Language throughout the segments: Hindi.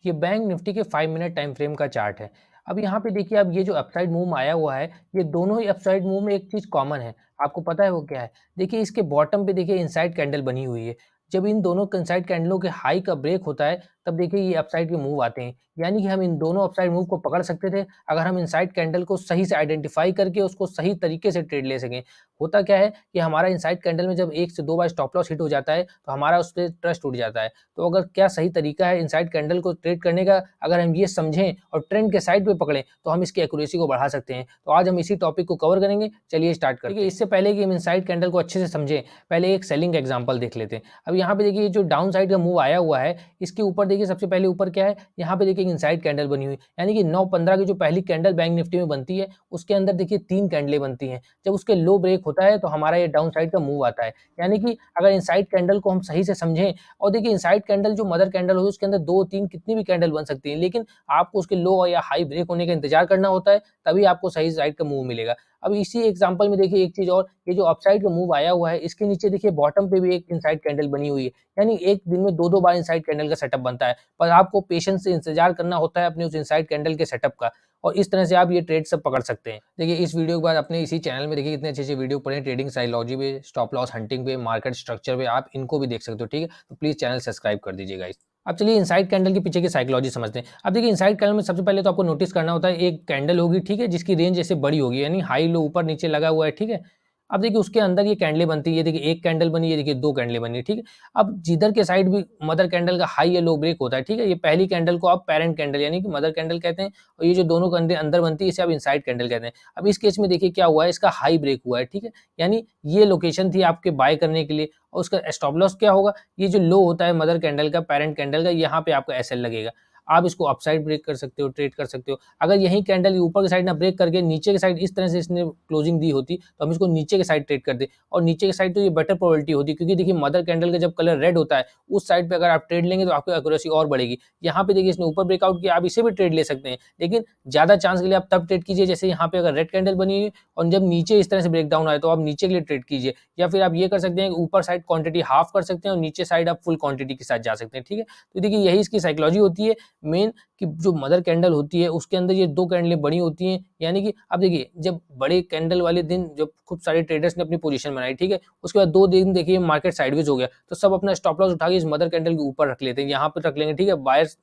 ये बैंक निफ्टी के 5 मिनट टाइम फ्रेम का चार्ट है। अब यहाँ पे देखिए, अब ये जो अपसाइड मूव आया हुआ है, ये दोनों ही अपसाइड मूव में एक चीज़ कॉमन है। आपको पता है वो क्या है? देखिए इसके बॉटम पे देखिए इनसाइड कैंडल बनी हुई है। जब इन दोनों इनसाइड कैंडलों के हाई का ब्रेक होता है, तब देखिए ये अपसाइड के मूव आते हैं। यानी कि हम इन दोनों अपसाइड मूव को पकड़ सकते थे, अगर हम इनसाइड कैंडल को सही से आइडेंटिफ़ाई करके उसको सही तरीके से ट्रेड ले सकें। होता क्या है कि हमारा इनसाइड कैंडल में जब 1 से 2 बार स्टॉप लॉस हिट हो जाता है, तो हमारा उस पे ट्रस्ट उठ जाता है। तो अगर क्या सही तरीका है इनसाइड कैंडल को ट्रेड करने का, अगर हम ये समझें और ट्रेंड के साइड पे पकड़ें, तो हम इसकी एक्यूरेसी को बढ़ा सकते हैं। तो आज हम इसी टॉपिक को कवर करेंगे। चलिए स्टार्ट करते हैं। इससे पहले कि हम इनसाइड कैंडल को अच्छे से समझें, पहले एक सेलिंग एग्जांपल देख लेते हैं। अब यहाँ पे देखिए जो डाउन साइड का मूव आया हुआ है, इसके ऊपर देखिए सबसे पहले ऊपर क्या है, यहाँ पे देखिए इनसाइड कैंडल बनी हुई, यानी कि 9:15 की जो पहली कैंडल बैंक निफ्टी में बनती है, उसके अंदर देखिए 3 कैंडलें बनती हैं। जब उसके लो ब्रेक होता है, तो हमारा ये डाउन साइड का मूव आता है। यानी कि अगर इनसाइड कैंडल को हम सही से समझें, और देखिए इनसाइड कैंडल जो मदर कैंडल होती है, उसके अंदर 2-3 कितनी भी कैंडल बन सकती है, लेकिन आपको उसके लो या हाई ब्रेक होने का इंतजार करना होता है, तभी आपको सही साइड का मूव मिलेगा। अब इसी एग्जांपल में देखिए एक चीज़ और, ये जो अपसाइड का मूव आया हुआ है, इसके नीचे देखिए बॉटम पे भी एक इनसाइड कैंडल बनी हुई है। यानी एक दिन में 2-2 बार इनसाइड कैंडल का सेटअप बनता है, पर आपको पेशेंस से इंतजार करना होता है अपने उस इनसाइड कैंडल के सेटअप का, और इस तरह से आप ये ट्रेड सब पकड़ सकते हैं। देखिए इस वीडियो के बाद अपने इसी चैनल में देखिए कितने अच्छे-अच्छे वीडियो पड़े हैं, ट्रेडिंग साइकोलॉजी पे, स्टॉप लॉस हंटिंग पे, मार्केट स्ट्रक्चर पे, आप इनको भी देख सकते हो, ठीक है? तो प्लीज़ चैनल सब्सक्राइब कर दीजिए गाइस। अब चलिए इनसाइड कैंडल के पीछे की साइकोलॉजी समझते हैं। अब देखिए इनसाइड कैंडल में सबसे पहले तो आपको नोटिस करना होता है, एक कैंडल होगी, ठीक है? जिसकी रेंज ऐसे बड़ी होगी, यानी हाई लो ऊपर नीचे लगा हुआ है, ठीक है? अब देखिए उसके अंदर ये कैंडलें बनती है, ये देखिए 1 कैंडल बनी है, देखिए 2 कैंडलें बनी है, ठीक है? अब जिधर के साइड भी मदर कैंडल का हाई या लो ब्रेक होता है, ठीक है? ये पहली कैंडल को आप पैरेंट कैंडल यानी कि मदर कैंडल कहते हैं, और ये जो दोनों कैंडल अंदर बनती है, इसे आप इनसाइड कैंडल कहते हैं। अब इस केस में देखिए क्या हुआ है, इसका हाई ब्रेक हुआ है, ठीक है? यानी ये लोकेशन थी आपके बाय करने के लिए, और उसका स्टॉप लॉस क्या होगा, ये जो लो होता है मदर कैंडल का, पैरेंट कैंडल का, यहाँ पे आपका एसएल लगेगा। आप इसको अपसाइड ब्रेक कर सकते हो, ट्रेड कर सकते हो। अगर यही कैंडल ऊपर की साइड ना ब्रेक करके नीचे की साइड इस तरह से इसने क्लोजिंग दी होती, तो हम इसको नीचे की साइड ट्रेड करते, और नीचे की साइड तो ये बेटर प्रोबेबिलिटी होती, क्योंकि देखिए मदर कैंडल का जब कलर रेड होता है, उस साइड पे अगर आप ट्रेड लेंगे तो आपकी एक्यूरेसी और बढ़ेगी। यहाँ पे देखिए इसने ऊपर ब्रेकआउट किया, आप इसे भी ट्रेड ले सकते हैं, लेकिन ज़्यादा चांस के लिए आप तब ट्रेड कीजिए जैसे यहाँ पे अगर रेड कैंडल बनी हुई और जब नीचे इस तरह से ब्रेकडाउन आए, तो आप नीचे के लिए ट्रेड कीजिए, या फिर आप ये कर सकते हैं ऊपर साइड क्वांटिटी हाफ कर सकते हैं और नीचे साइड आप फुल क्वांटिटी के साथ जा सकते हैं, ठीक है? तो देखिए यही इसकी साइकोलॉजी होती है मेन, कि जो मदर कैंडल होती है उसके अंदर ये 2 कैंडलें बड़ी होती हैं, यानी कि अब देखिए जब बड़े कैंडल वाले दिन जब खूब सारे ट्रेडर्स ने अपनी पोजीशन बनाई, ठीक है? उसके बाद 2 दिन देखिए मार्केट साइडवेज हो गया, तो सब अपना स्टॉप लॉस उठा के इस मदर कैंडल के ऊपर रख लेते हैं, यहाँ पे रख लेंगे, ठीक है? बायर्स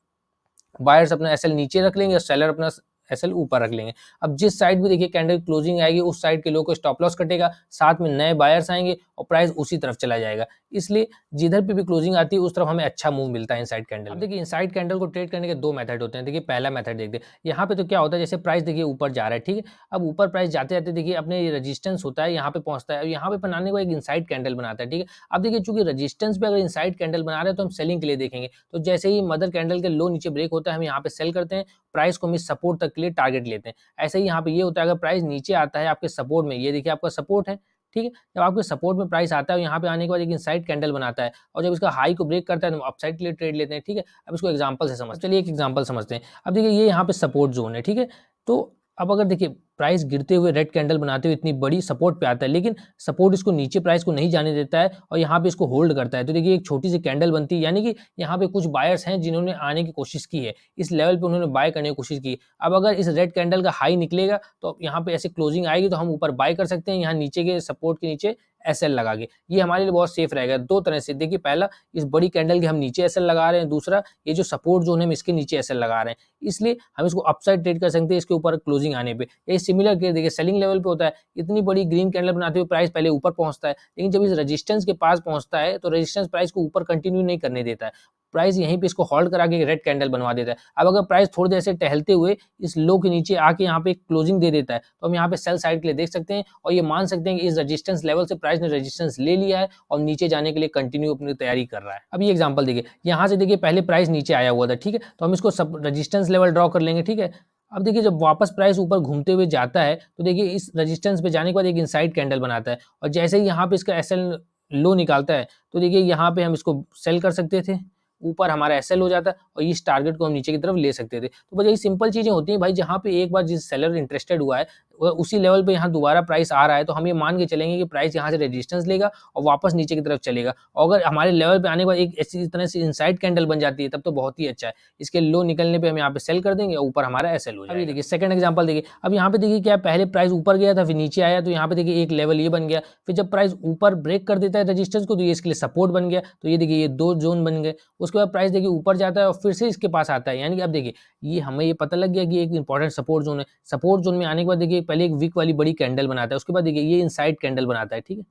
बायर्स अपना एसएल नीचे रख लेंगे और सेलर अपना एसएल ऊपर रख लेंगे। अब जिस साइड भी देखिए कैंडल क्लोजिंग आएगी, उस साइड के लोगों को स्टॉप लॉस कटेगा, साथ में नए बायर्स आएंगे और प्राइस उसी तरफ चला जाएगा। इसलिए जिधर पे भी क्लोजिंग आती है उस तरफ हमें अच्छा मूव मिलता है इनसाइड कैंडल में। अब देखिए इनसाइड कैंडल को ट्रेड करने के 2 मेथड होते हैं। देखिए पहला मेथड देखते हैं, यहाँ पे तो क्या होता है, जैसे प्राइस देखिए ऊपर जा रहा है, ठीक है? अब ऊपर प्राइस जाते-जाते देखिए अपने रेजिस्टेंस होता है, यहाँ पे पहुँचता है, और यहाँ पे बनाने को एक इनसाइड कैंडल बनाता है, ठीक है? अब देखिए चूंकि रेजिस्टेंस पे अगर इनसाइड कैंडल बना रहे हैं, तो हम सेलिंग के लिए देखेंगे, तो जैसे ही मदर कैंडल के लो नीचे ब्रेक होता है, हम यहाँ पे सेल करते हैं, प्राइस को हम इस सपोर्ट तक के लिए टारगेट लेते हैं। ऐसे ही यहाँ पे ये होता है, अगर प्राइस नीचे आता है आपके सपोर्ट में, ये देखिए आपका सपोर्ट है, ठीक है? जब आपके सपोर्ट में प्राइस आता है, यहाँ पे आने के बाद एक इनसाइड कैंडल बनाता है, और जब इसका हाई को ब्रेक करता है, तो हम अपसाइड के लिए ट्रेड लेते हैं, ठीक है? अब इसको एग्जांपल से समझते हैं। चलिए एक एग्जांपल समझते हैं। अब देखिए ये यहाँ पे सपोर्ट जोन है, ठीक है? तो अब अगर देखिए प्राइस गिरते हुए रेड कैंडल बनाते हुए इतनी बड़ी सपोर्ट पे आता है, लेकिन सपोर्ट इसको नीचे प्राइस को नहीं जाने देता है और यहाँ पे इसको होल्ड करता है, तो देखिए एक छोटी सी कैंडल बनती है, यानी कि यहाँ पे कुछ बायर्स हैं जिन्होंने आने की कोशिश की है, इस लेवल पे उन्होंने बाय करने की कोशिश की। अब अगर इस रेड कैंडल का हाई निकलेगा, तो यहाँ पे ऐसे क्लोजिंग आएगी, तो हम ऊपर बाय कर सकते हैं, यहाँ नीचे के सपोर्ट के नीचे एसएल लगा के। ये हमारे लिए बहुत सेफ रहेगा 2 तरह से। देखिए पहला, इस बड़ी कैंडल के हम नीचे एसएल लगा रहे हैं, दूसरा ये जो सपोर्ट जोन है हम इसके नीचे एसएल लगा रहे हैं, इसलिए हम इसको अपसाइड ट्रेड कर सकते हैं इसके ऊपर क्लोजिंग आने पे। ये सिमिलर केस देखिए सेलिंग लेवल पे होता है, इतनी बड़ी ग्रीन कैंडल बनाते हुए प्राइस पहले ऊपर पहुंचता है, लेकिन जब इस रेजिस्टेंस के पास पहुंचता है, तो रेजिस्टेंस प्राइस को ऊपर कंटिन्यू नहीं करने देता है, प्राइस यहीं पे इसको होल्ड करा के रेड कैंडल बनवा देता है। अब अगर प्राइस थोड़ी देर से टहलते हुए इस लो के नीचे आके यहाँ पे क्लोजिंग दे देता है, तो हम यहाँ पे सेल साइड के लिए देख सकते हैं, और ये मान सकते हैं कि इस रेजिस्टेंस लेवल से प्राइस ने रेजिस्टेंस ले लिया है और नीचे जाने के लिए कंटिन्यू अपनी तैयारी कर रहा है। अब ये एग्जांपल देखिए, यहाँ से देखिए पहले प्राइस नीचे आया हुआ था, ठीक है? तो हम इसको सब रेजिस्टेंस लेवल ड्रॉ कर लेंगे, ठीक है? अब देखिए जब वापस प्राइस ऊपर घूमते हुए जाता है, तो देखिए इस रेजिस्टेंस पे जाने के बाद एक इनसाइड कैंडल बनाता है, और जैसे ही यहाँ पे इसका एसएल लो निकालता है, तो देखिए यहाँ पे हम इसको सेल कर सकते थे, ऊपर हमारा एसएल हो जाता है, और इस टारगेट को हम नीचे की तरफ ले सकते थे। तो बस यही सिंपल चीजें होती हैं भाई, जहाँ पे एक बार जिस सेलर इंटरेस्टेड हुआ है, उसी लेवल पे यहाँ दोबारा प्राइस आ रहा है, तो हम ये मान के चलेंगे कि प्राइस यहाँ से रेजिस्टेंस लेगा और वापस नीचे की तरफ चलेगा। और अगर हमारे लेवल पे आने के बाद एक ऐसी तरह से इनसाइड कैंडल बन जाती है, तब तो बहुत ही अच्छा है। इसके लो निकलने पे हम यहाँ पे सेल कर देंगे और ऊपर हमारा एसएल हो जाएगा। अभी देखिए सेकंड एग्जांपल देखिए, अब यहाँ पे देखिए क्या पहले प्राइस ऊपर गया था, फिर नीचे आया, तो यहाँ पे देखिए एक लेवल ये बन गया। फिर जब प्राइस ऊपर ब्रेक कर देता है रेजिस्टेंस को, तो ये इसके लिए सपोर्ट बन गया। तो ये देखिए ये 2 जोन बन गए। उसके बाद प्राइस देखिए ऊपर जाता है और फिर से इसके पास आता है। यानी कि अब देखिए ये हमें ये पता लग गया कि एक इंपॉर्टेंट सपोर्ट जोन है। सपोर्ट जोन में आने के बाद देखिए पहले एक वीक वाली बड़ी कैंडल बनाता है, उसके बाद देखिए ये इनसाइड कैंडल बनाता है, ठीक है।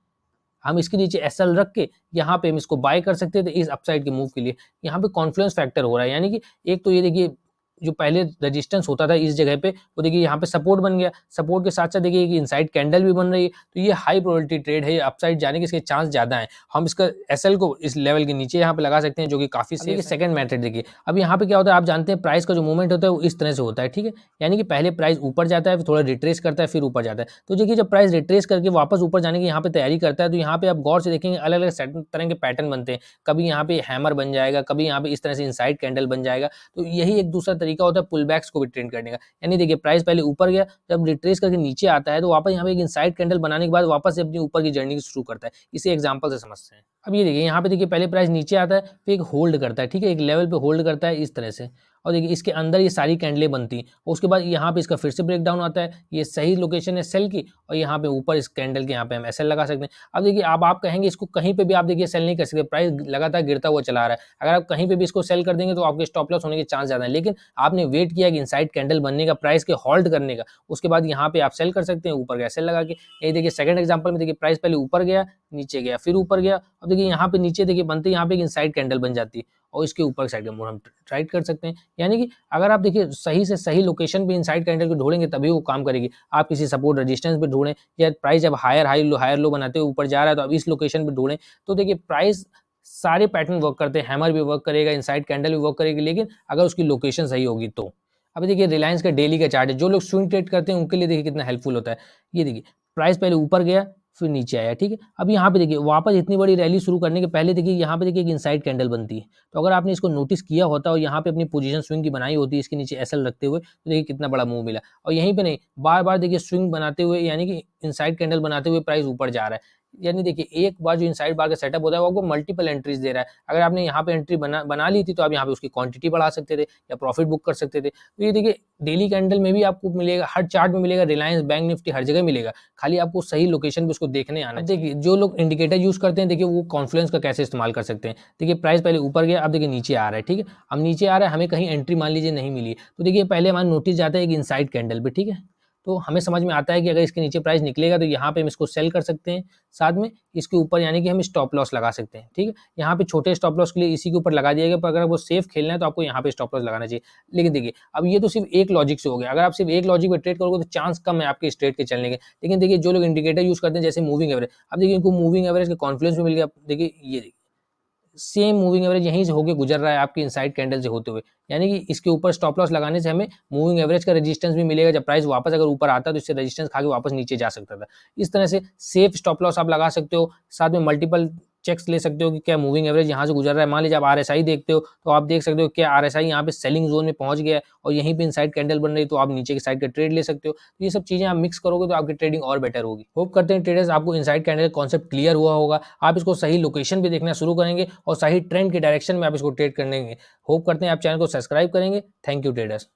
हम इसके नीचे एसएल रख के यहाँ पे हम इसको बाय कर सकते थे इस अपसाइड के मूव के लिए। यहाँ पे कॉन्फ्लुएंस फैक्टर हो रहा है, यानी कि एक तो ये देखिए जो पहले रेजिस्टेंस होता था इस जगह पे, वो देखिए यहाँ पे सपोर्ट बन गया। सपोर्ट के साथ साथ देखिए एक इनसाइड कैंडल भी बन रही है, तो ये हाई प्रोबेबिलिटी ट्रेड है, ये अपसाइड जाने के इसके चांस ज्यादा है। हम इसका एसएल को इस लेवल के नीचे यहाँ पे लगा सकते हैं, जो कि काफी सेफ है। सेकंड मेथड देखिए, अब यहाँ पे क्या होता है, आप जानते हैं प्राइस का जो मूवमेंट होता है वो इस तरह से होता है, ठीक है। यानी कि पहले प्राइस ऊपर जाता है, फिर थोड़ा रिट्रेस करता है, फिर ऊपर जाता है। तो देखिए जब प्राइस रिट्रेस करके वापस ऊपर जाने की यहाँ पे तैयारी करता है, तो यहाँ पे आप गौर से देखेंगे अलग अलग तरह के पैटर्न बनते हैं। कभी यहाँ पे हैमर बन जाएगा, कभी यहाँ पे इस तरह से इनसाइड कैंडल बन जाएगा। तो यही एक दूसरा तरीका होता है पुल बैक्स को भी ट्रेड करने का। यानी देखिए प्राइस पहले ऊपर गया, जब रिट्रेस करके नीचे आता है, तो वापस यहाँ पे एक इनसाइड कैंडल बनाने के बाद वापस से अपनी ऊपर की जर्नी शुरू करता है। इसे एग्जांपल से समझते हैं। अब ये देखिए यहाँ पे देखिए पहले प्राइस नीचे आता है, फिर एक होल्ड करता है, ठीक है, एक लेवल पे होल्ड करता है इस तरह से। और देखिए इसके अंदर ये सारी कैंडलें बनती हैं। उसके बाद यहाँ पे इसका फिर से ब्रेकडाउन आता है, ये सही लोकेशन है सेल की, और यहाँ पे ऊपर इस कैंडल के यहाँ पे हम एसएल लगा सकते हैं। अब देखिए अब आप कहेंगे इसको कहीं पे भी आप देखिए सेल नहीं कर सकते, प्राइस लगातार गिरता हुआ चला रहा है। अगर आप कहीं पे भी इसको सेल कर देंगे तो आपके स्टॉप लॉस होने के चांस ज्यादा है। लेकिन आपने वेट किया कि इनसाइड कैंडल बनने का, प्राइस के होल्ड करने का, उसके बाद यहाँ पे आप सेल कर सकते हैं ऊपर का एसएल लगा के। ये देखिए सेकंड एग्जांपल में देखिए प्राइस पहले ऊपर गया, नीचे गया, फिर ऊपर गया। अब देखिए यहाँ पे नीचे देखिए बनते यहाँ पे एक इनसाइड कैंडल बन जाती है, और इसके ऊपर साइड का मोड़ हम ट्राइड कर सकते हैं। यानी कि अगर आप देखिए सही से सही लोकेशन पे इनसाइड कैंडल को ढूंढेंगे तभी वो काम करेगी। आप किसी सपोर्ट रेजिस्टेंस पे ढूंढें, या प्राइस जब हायर लो बनाते हुए ऊपर जा रहा है, तो अब इस लोकेशन पे ढूंढें। तो देखिए प्राइस सारे पैटर्न वर्क करते हैं, हैमर भी वर्क करेगा, इनसाइड कैंडल भी वर्क करेगी, लेकिन अगर उसकी लोकेशन सही होगी तो। अब देखिए रिलायंस का डेली का चार्ट है, जो लोग स्विंग ट्रेड करते हैं उनके लिए देखिए कितना हेल्पफुल होता है। ये देखिए प्राइस पहले ऊपर गया, फिर नीचे आया, ठीक है। अब यहाँ पे देखिए वापस इतनी बड़ी रैली शुरू करने के पहले देखिए यहाँ पे देखिए एक इनसाइड कैंडल बनती है। तो अगर आपने इसको नोटिस किया होता और यहाँ पे अपनी पोजीशन स्विंग की बनाई होती है इसके नीचे एसएल रखते हुए, तो देखिए कितना बड़ा मूव मिला। और यहीं पे नहीं, बार बार देखिए स्विंग बनाते हुए, यानी कि इनसाइड कैंडल बनाते हुए प्राइस ऊपर जा रहा है। यानी देखिए एक बार जो इनसाइड बार का सेटअप होता है वो आपको मल्टीपल एंट्रीज दे रहा है। अगर आपने यहाँ पे एंट्री बना ली थी, तो आप यहाँ पे उसकी क्वांटिटी बढ़ा सकते थे या प्रॉफिट बुक कर सकते थे। तो ये देखिए डेली कैंडल में भी आपको मिलेगा, हर चार्ट में मिलेगा, रिलायंस, बैंक निफ्टी, हर जगह मिलेगा। खाली आपको सही लोकेशन पे उसको देखने आना। देखिए जो लोग इंडिकेटर यूज करते हैं, देखिए वो कॉन्फ्लुएंस का कैसे इस्तेमाल कर सकते हैं। देखिए प्राइस पहले ऊपर गया, अब देखिए नीचे आ रहा है, ठीक है। अब नीचे आ रहा है, हमें कहीं एंट्री मान लीजिए नहीं मिली, तो देखिए पहले हमारा नोटिस जाता है एक इनसाइड कैंडल पे, ठीक है। तो हमें समझ में आता है कि अगर इसके नीचे प्राइस निकलेगा तो यहाँ पे हम इसको सेल कर सकते हैं, साथ में इसके ऊपर यानी कि हम स्टॉप लॉस लगा सकते हैं, ठीक है। यहाँ पे छोटे स्टॉप लॉस के लिए इसी के ऊपर लगा दिया गया, पर अगर आपको सेफ खेलना है तो आपको यहाँ पे स्टॉप लॉस लगाना चाहिए। लेकिन देखिए अब ये तो सिर्फ एक लॉजिक से हो गया, अगर आप सिर्फ एक लॉजिक पे ट्रेड करोगे तो चांस कम है आपके इस ट्रेड के चलने के। लेकिन देखिए जो लोग इंडिकेटर यूज करते हैं जैसे मूविंग एवरेज, अब देखिए इनको मूविंग एवरेज का कॉन्फ्लुएंस भी मिल गया। देखिए ये सेम मूविंग एवरेज यहीं से होके गुजर रहा है आपकी इनसाइड कैंडल से होते हुए, यानी कि इसके ऊपर स्टॉप लॉस लगाने से हमें मूविंग एवरेज का रेजिस्टेंस भी मिलेगा। जब प्राइस वापस अगर ऊपर आता है तो इससे रेजिस्टेंस खा के वापस नीचे जा सकता था। इस तरह से सेफ स्टॉप लॉस आप लगा सकते हो, साथ में मल्टीपल चेक्स ले सकते हो कि क्या मूविंग एवरेज यहाँ से गुजर रहा है। मान लीजिए आप आरएसआई देखते हो, तो आप देख सकते हो क्या आरएसआई यहाँ पे सेलिंग जोन में पहुंच गया है और यहीं पे इनसाइड कैंडल बन रही है, तो आप नीचे की साइड का ट्रेड ले सकते हो। तो ये सब चीजें आप मिक्स करोगे तो आपकी ट्रेडिंग और बेटर होगी। होप करते हैं ट्रेडर्स आपको इनसाइड कैंडल कॉन्सेप्ट क्लियर हुआ होगा, आप इसको सही लोकेशन पे देखना शुरू करेंगे और सही ट्रेंड के डायरेक्शन में आप इसको ट्रेड करेंगे। होप करते हैं आप चैनल को सब्सक्राइब करेंगे। Thank you traders.